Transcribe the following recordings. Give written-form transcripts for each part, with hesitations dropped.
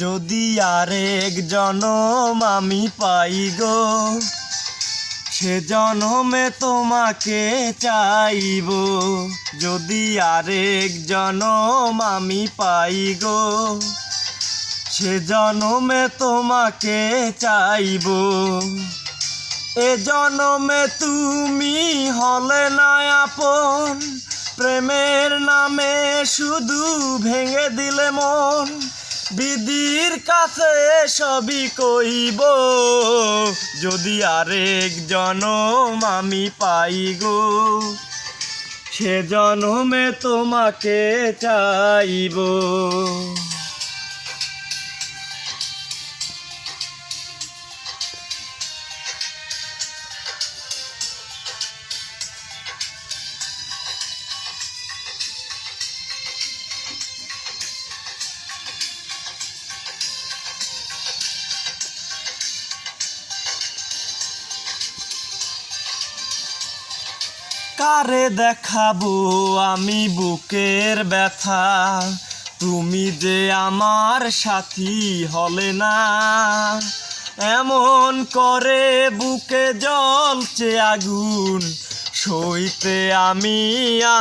যদি আরেক জনম আমি পাই গো, সে জনমে তোমাকে চাইব। যদি আরেক জনম আমি পাই গো, সে জনমে তোমাকে চাইব। এ জনমে তুমি হলে না আপন, প্রেমের নামে শুধু ভেঙে দিলে মন। বিধির কাছে সবই কইব, যদি আরেক জনম আমি পাই গো, সে জনমে তোমাকে চাইব। কারে দেখাবো আমি বুকের ব্যথা, তুমি যে আমার সাথী হলে না। এমন করে বুকে জ্বলছে আগুন, সইতে আমি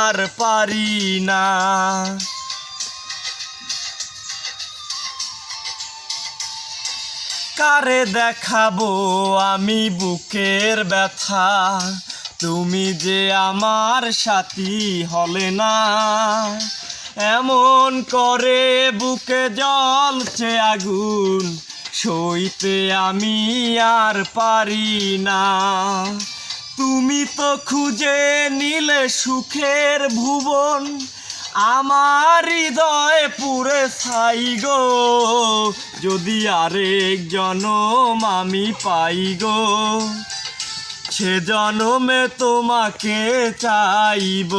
আর পারি না। কারে দেখাবো আমি বুকের ব্যথা, তুমি যে আমার সাথী হলে না। এমন করে বুকে জ্বলছে আগুন, সইতে আমি আর পারি না। তুমি তো খুঁজে নিলে সুখের ভুবন, আমার হৃদয় পুরে ছাই গো, যদি আরেক জনম আমি পাই গো, সে জনমে তোমাকে চাইব।